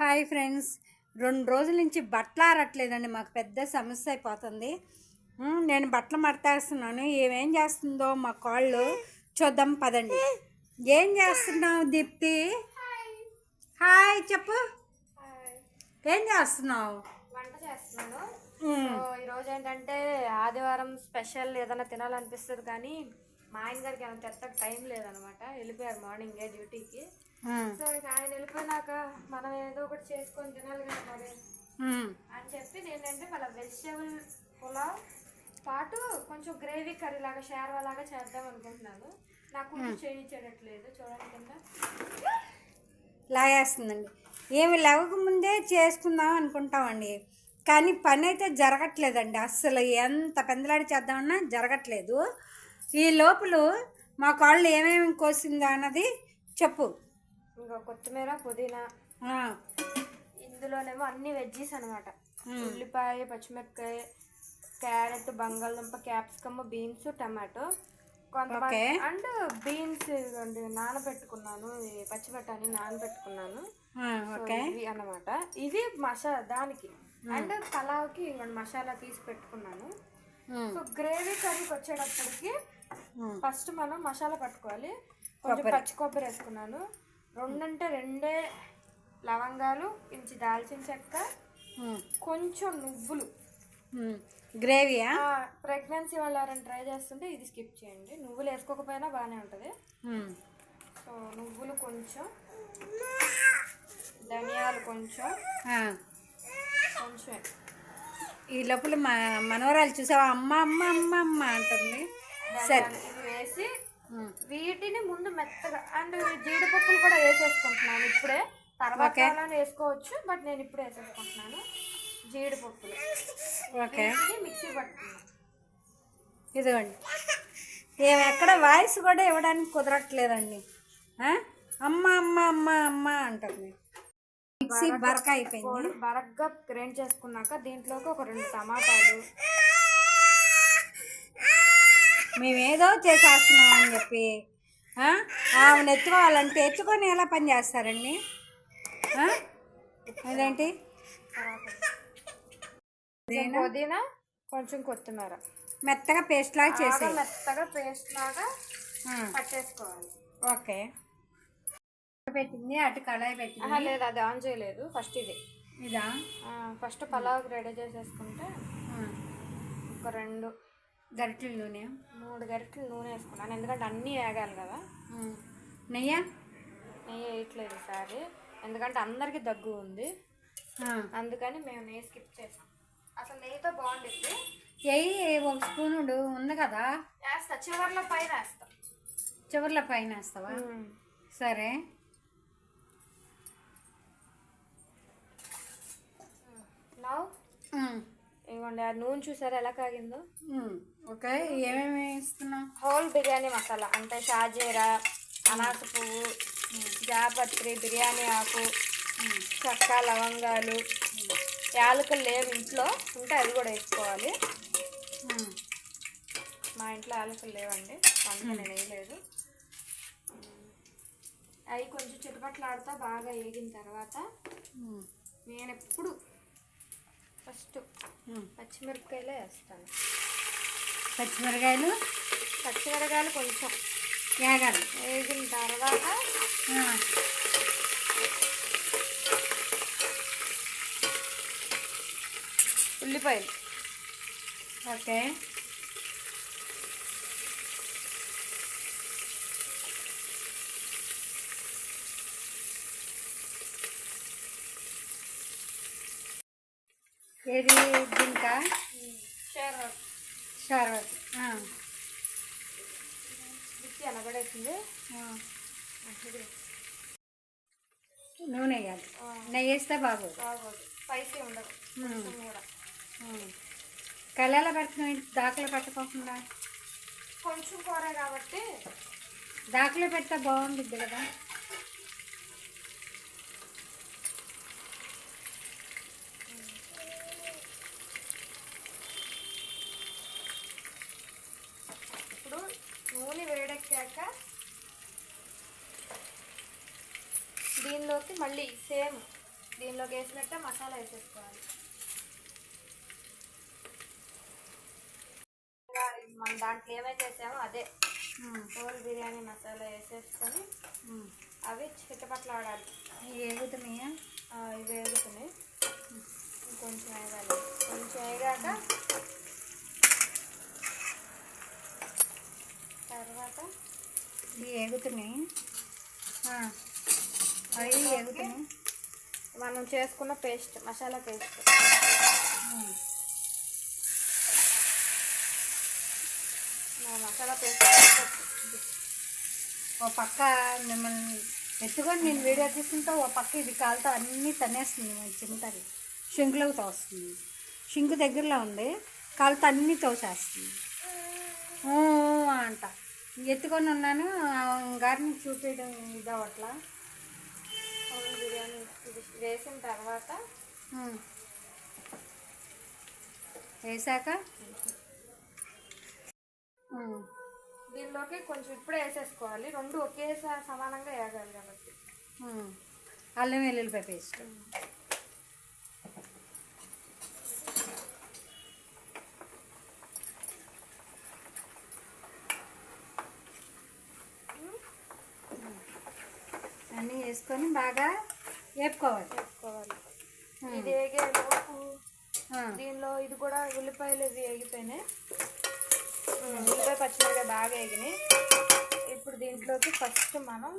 Hi friends, 2 రోజుల నుంచి బట్టలు ఆరట్లేదండి. మాకు పెద్ద సమస్య అయిపోతుంది. నేను బట్టలు మడతేస్తున్నాను. ఏమేం చేస్తుందో మా కాళ్ళు చూద్దాం పదండి. ఏం చేస్తున్నావు దీప్తి? హాయ్ చెప్పు. ఏం చేస్తున్నావు? వంట చేస్తున్నాను. ఈరోజు ఏంటంటే ఆదివారం స్పెషల్ ఏదైనా తినాలనిపిస్తుంది, కానీ మా ఆయన గారికి ఏమైనా తెత్తకు టైం లేదనమాట. వెళ్ళిపోయారు మార్నింగే డ్యూటీకి. సో ఇక ఆయన వెళ్ళిపోయినాక మనం ఏదో ఒకటి చేసుకొని తినాలి కదా మరి అని చెప్పి నేనంటే మళ్ళీ వెజిటేబుల్ పులావ్ పాటు కొంచెం గ్రేవీ కర్రీ లాగా షేర్వా లాగా చేద్దాం అనుకుంటున్నాను. నాకు చేయించేటట్లేదు, చూడండి కింద లాగేస్తుందండి. ఏమి లేవకముందే చేసుకుందాం అనుకుంటామండి, కానీ పని అయితే జరగట్లేదండి. అస్సలు ఎంత పెందలాడి చేద్దామన్నా జరగట్లేదు. ఈ లోపల మా కాళ్ళు ఏమేమి కోసిందా అన్నది చెప్పు. ఇంకా కొత్తిమీర, పుదీనా, ఇందులోనేమో అన్ని వెజ్జీస్ అనమాట. ఉల్లిపాయ, పచ్చిమిరపకాయ, క్యారెట్, బంగాళదుంప, క్యాప్సికమ్, బీన్స్, టమాటో, కొంతమంది అండ్ బీన్స్ నానబెట్టుకున్నాను, పచ్చి బఠానీ నానబెట్టుకున్నాను. ఇవి అన్నమాట. ఇవి దానికి అండ్ పలావ్కి ఇంకొంచెం మసాలా తీసి పెట్టుకున్నాను. సో గ్రేవీ కర్రీకి వచ్చేటప్పటికి ఫస్ట్ మనం మసాలా పట్టుకోవాలి. కొంచెం పచ్చి కొబ్బరి వేసుకున్నాను, 2 లవంగాలు, ఇంచి దాల్చిన చెక్క, కొంచెం నువ్వులు. గ్రేవీయా? ప్రెగ్నెన్సీ వాళ్ళు ఎవరైనా ట్రై చేస్తుంటే ఇది స్కిప్ చేయండి, నువ్వులు వేసుకోకపోయినా బాగానే ఉంటుంది. సో నువ్వులు కొంచెం, ధనియాలు కొంచెం. ఈ లోపల మా మనవరాలు చూసావా, అమ్మ అమ్మ అమ్మ అమ్మ అంటుంది. సరే, ఇవి వేసి వీటిని ముందు మెత్తగా అండ్ జీడిపప్పులు కూడా వేసేసుకుంటున్నాను ఇప్పుడే. తర్వాత వేసుకోవచ్చు, బట్ నేను ఇప్పుడే వేసేసుకుంటున్నాను జీడిపప్పులు. మిక్సీ పట్టుకున్నాను. ఇదిగోండి, ఎక్కడ వాయిస్ కూడా ఇవ్వడానికి కుదరట్లేదండి. అమ్మ అమ్మ అమ్మ అమ్మ అంటుంది. మిక్సీ బరక అయిపోయింది. బరగ్గా గ్రైండ్ చేసుకున్నాక దీంట్లోకి ఒక 2 టమాటాలు. మేమేదో చేసేస్తున్నాం అని చెప్పి ఆమెను ఎత్తుకోవాలంటే ఎత్తుకొని ఎలా పని చేస్తారండి? అదేంటి, పుదీనా, కొంచెం కొత్తిమీర మెత్తగా పేస్ట్ లాగా చేసి మెత్తగా పేస్ట్ లాగా పట్టేసుకోవాలి. ఓకే, పెట్టింది అటు కళాయి పెట్టింది. లేదు, అది ఆన్ చేయలేదు. ఫస్ట్ ఇదా ఫస్ట్ పలావ్ రెడీ చేసేసుకుంటే ఒక 2 గరిటెల నూనె, 3 గరిటెలు నూనె వేసుకున్నాను, ఎందుకంటే అన్నీ వేగాలి కదా. నెయ్యి వేయట్లేదు ఈసారి, ఎందుకంటే అందరికీ దగ్గు ఉంది, అందుకని మేము నెయ్యి స్కిప్ చేసాం. అసలు నెయ్యితో బాగుంటుంది. ఒక స్పూనుడు ఉంది కదా, వేస్తా చివర్లో పైన వేస్తా. చివర్లో పైన వేస్తావా? సరే. ఇవ్వండి, ఆ నూనె చూసారా ఎలా కాగిందో. ఓకే, ఏమేమి వేస్తున్నావు? హోల్ బిర్యానీ మసాలా అంటే షాజీరా, అనాస పువ్వు, జాపత్రి, బిర్యానీ ఆకు, చెక్క, లవంగాలు, యాలకులు లేవు ఇంట్లో, ఉంటే అది కూడా వేసుకోవాలి. మా ఇంట్లో యాలకులు లేవండి, అందుకే నేను వేయలేదు. అవి కొంచెం చిటపట్లాడుతా బాగా వేగిన తర్వాత నేను ఎప్పుడు ఫస్ట్ పచ్చిమిరపకాయలే వేస్తాను. పచ్చిమిరకాయలు కొంచెం వేగాలి. వేగిన తర్వాత ఉల్లిపాయలు. ఓకే, ఏది దీనికా? షర్బత్ అనబడేసింది. నూనె వేయాలి, నెయ్యి వేస్తే బాగోదు, స్పైసీ ఉండదు. కూడా కళ్ళలో పెడుతున్నాయి, దాకలో పెట్టకోకుండా. కొంచెం కూర కాబట్టి దాకలో పెడితే బాగుంటుంది కదా. ఇప్పుడు నూనె వేడెక్కాక దీనిలోకి మళ్ళీ సేమ్ దీనిలోకి వేసినట్టే మసాలా వేసేసుకోవాలి. మనం దాంట్లో ఏమైతే వేసామో అదే హోల్ బిర్యానీ మసాలా వేసేసుకొని అవి చిట్టపట్లాడాలి. వేగుతున్నాయా? ఇవి వేగుతున్నాయి. కొంచెం వేగాలి. కొంచెం వేగాక తర్వాత ఇవి వేగుతున్నాయి. అవి వేగుతున్నాయి. మనం చేసుకున్న paste, masala paste masala paste ఓ పక్క మిమ్మల్ని ఎత్తుకొని నేను వీడియో తీసుకుంటా, ఓ పక్క ఇది కాలుతో అన్నీ తనేస్తుంది. చిన్నతల్లి షింకులోకి తోస్తుంది. షింకు దగ్గరలో ఉంది, కాలుతో అన్నీ తోసేస్తుంది అంట. ఎత్తుకొని ఉన్నాను గారిని చూపించడం ఇదవట్లా. బిర్యానీ వేసిన తర్వాత వేసాక దీనిలోకి కొంచెం ఇప్పుడే వేసేసుకోవాలి. రెండు ఒకేసారి సమానంగా వేగాలి కాబట్టి అల్లం వెల్లుల్లిపాయ పేస్ట్ అన్నీ వేసుకొని బాగా వేపుకోవాలి. ఇది వేగేలోపు దీనిలో ఇది కూడా ఉల్లిపాయలు ఇవి వేగిపోయినాయి. ఉల్లిపాయ పచ్చిమిరపకాయ బాగా వేగినాయి. ఇప్పుడు దీంట్లోకి ఫస్ట్ మనం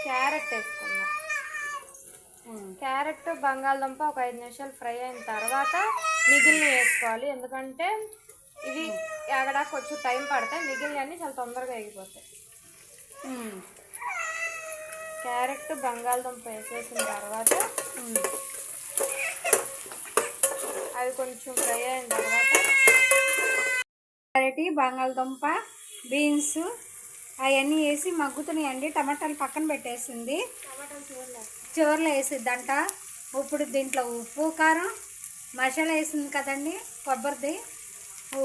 క్యారెట్ వేసుకుందాం. క్యారెట్ బంగాళదుంప ఒక 5 నిమిషాలు ఫ్రై అయిన తర్వాత మిగిలిన వేసుకోవాలి. ఎందుకంటే ఇవి ఎగడానికి కొంచెం టైం పడతాయి, మిగిలినవన్నీ చాలా తొందరగా వేగిపోతాయి. క్యారెట్ బంగాళదుంప వేసేసిన తర్వాత అవి కొంచెం ఫ్రై అయిన తర్వాత క్యారెట్, బంగాళదుంప, బీన్స్ అవన్నీ వేసి మగ్గుతున్నాయండి. టమాటాలు పక్కన పెట్టేసింది, చివర్లో వేసిద్దంట. ఇప్పుడు దీంట్లో ఉప్పు, కారం, మసాలా వేసింది కదండి, కొబ్బరిది,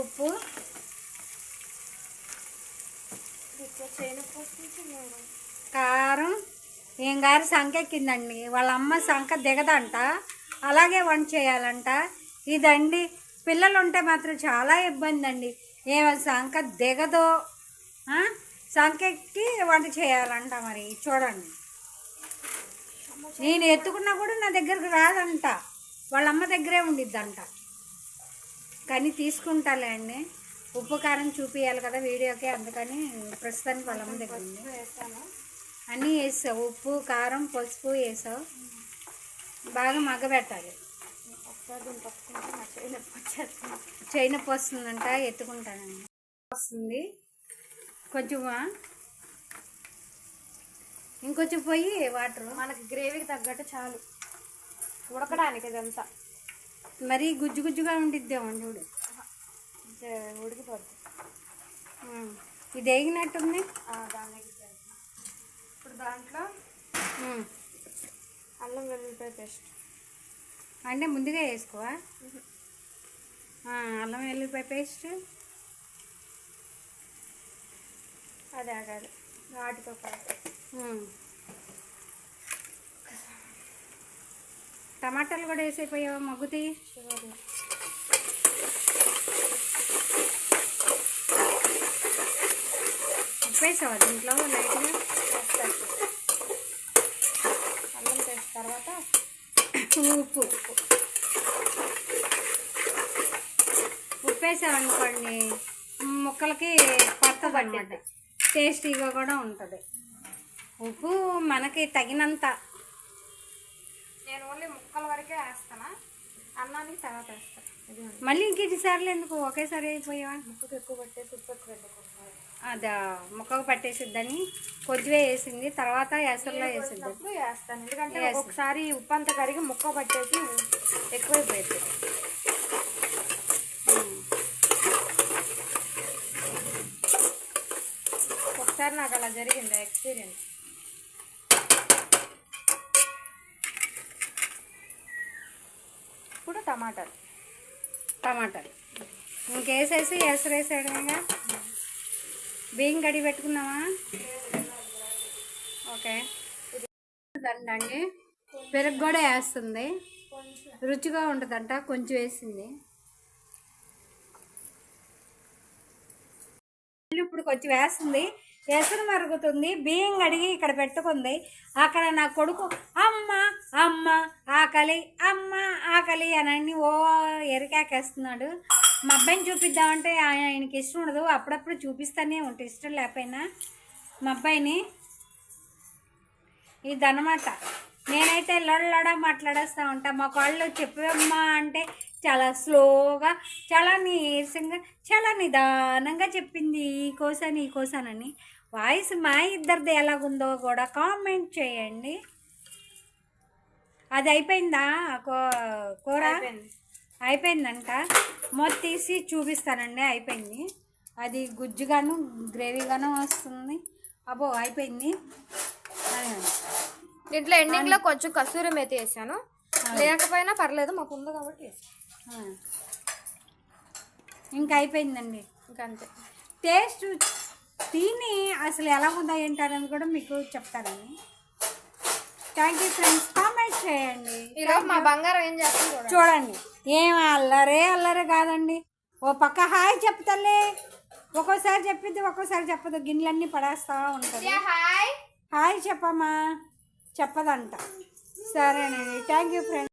ఉప్పు, కారం. ఏం గారు సంఖ్య ఎక్కిందండి, వాళ్ళ అమ్మ సంఖ్య దిగదంట, అలాగే వంట చేయాలంట. ఇదండి పిల్లలు ఉంటే మాత్రం చాలా ఇబ్బంది అండి. ఏమో సంఖ్య దిగదో, సంఖ్య ఎక్కి వంట చేయాలంట. మరి చూడండి, నేను ఎత్తుకున్నా కూడా నా దగ్గరకు రాదంట, వాళ్ళ అమ్మ దగ్గరే ఉండిద్దంట. కానీ తీసుకుంటాలే అండి, ఉప్పు కారం చూపించాలి కదా వీడియోకి, అందుకని ప్రస్తుతానికి వాళ్ళ అమ్మ దగ్గర ఉంది. అన్నీ వేసావు, ఉప్పు, కారం, పసుపు వేసావు, బాగా మగ్గబెట్టాలి. చేయి నొప్పి వస్తుందంట, ఎత్తుకుంటానండి. వస్తుంది కొంచెమా, ఇంకొంచెం పోయి వాటర్. మనకి గ్రేవీకి తగ్గట్టు చాలు ఉడకడానికి. ఇదంతా మరీ గుజ్జు గుజ్జుగా ఉండిద్దేమో చూడు, ఉడికిపోద్ది. ఇది వేగినట్టుంది. ఇప్పుడు దాంట్లో అల్లం వెల్లుల్లిపాయ పేస్ట్ అంటే ముందుగా వేసుకోవా? అల్లం వెల్లుల్లిపాయ పేస్ట్ అది ఆగాలి వాటితో పాటు. టమాటాలు కూడా వేసైపోయావా? మగ్గుతాయి. చివరిలో ఉప్పు వేసావా దీంట్లో లైట్గా? అల్లం పేస్ట్ తర్వాత ఉప్పు వేసామనుకోండి ముక్కలకి పడుతుంది అన్నమాట, టేస్టీగా కూడా ఉంటుంది. ఉప్పు మనకి తగినంత. నేను ఓన్లీ ముక్కల వరకే వేస్తాను, అన్నానికి తర్వాత వేస్తాను. మళ్ళీ ఇంకేటి సార్లు ఎందుకు ఒకేసారి అయిపోయావా? ముక్కకు ఎక్కువ పట్టేసి ఉప్పు ఎక్కువ పెట్టుకుంటున్నాను. అదా ముక్కకు పట్టేసిద్దని కొద్దిగా వేసింది, తర్వాత ఎసరులో వేసింది. వేస్తాను ఎందుకంటే ఒకసారి ఉప్పు అంతా కరిగి ముక్క పట్టేసి ఎక్కువైపోయింది. ఒకసారి నాకు అలా జరిగింది ఎక్స్పీరియన్స్. ఇప్పుడు టమాటాలు ఇంకేసేసి ఎసరు వేసాడమేగా. బియ్యం కడిగి పెట్టుకున్నావా? ఓకే దండండి. పెరుగు కూడా వేస్తుంది, రుచిగా ఉంటుందంట, కొంచెం వేసింది. ఇప్పుడు కొంచెం వేస్తుంది, ఎసురు మరుగుతుంది, బియ్యం కడిగి ఇక్కడ పెట్టుకుంది. అక్కడ నా కొడుకు అమ్మ అమ్మ ఆకలి అమ్మ ఆకలి అని ఓ ఎరికాకేస్తున్నాడు. మా అబ్బాయిని చూపిద్దామంటే ఆయనకి ఇష్టం ఉండదు, అప్పుడప్పుడు చూపిస్తానే ఉంటుంది ఇష్టం లేకపోయినా మా అబ్బాయిని. ఇదన్నమాట. నేనైతే లొడలొడ మాట్లాడేస్తూ ఉంటా. మా కాళ్ళు చెప్పమ్మా అంటే చాలా స్లోగా, చాలా నీరసంగా, చాలా నిదానంగా చెప్పింది ఈ కోసానని. వాయిస్ మా ఇద్దరిది ఎలాగుందో కూడా కామెంట్ చేయండి. అది అయిపోయిందా కూర? అయిపోయిందంట. మొత్తం తీసి చూపిస్తానండి. అయిపోయింది. అది గుజ్జుగాను గ్రేవీగాను వస్తుంది. అబ్బో అయిపోయింది. దీంట్లో ఎండింగ్లో కొంచెం కసూరి మేతి వేసాను, లేకపోయినా పర్లేదు మాకు ఉంది కాబట్టి. ఇంకా అయిపోయిందండి. ఇంకా అంతే. టేస్ట్ తిని అసలు ఎలా ఉందా ఏంటనేది కూడా మీకు చెప్తానండి. థ్యాంక్ యూ ఫ్రెండ్స్, కామెంట్ చేయండి. ఈరోజు మా బంగారం ఏం చేస్తుంది చూడండి. ఏం అల్లరే కాదండి. ఓ పక్క హాయ్ చెప్తాలే, ఒక్కోసారి చెప్పిద్ది ఒక్కోసారి చెప్పదు, గిన్నెలన్నీ పడేస్తూ ఉంటుంది. హాయ్ చెప్పమ్మా చెప్పదంట. సరేనండి, థ్యాంక్ యూ ఫ్రెండ్స్.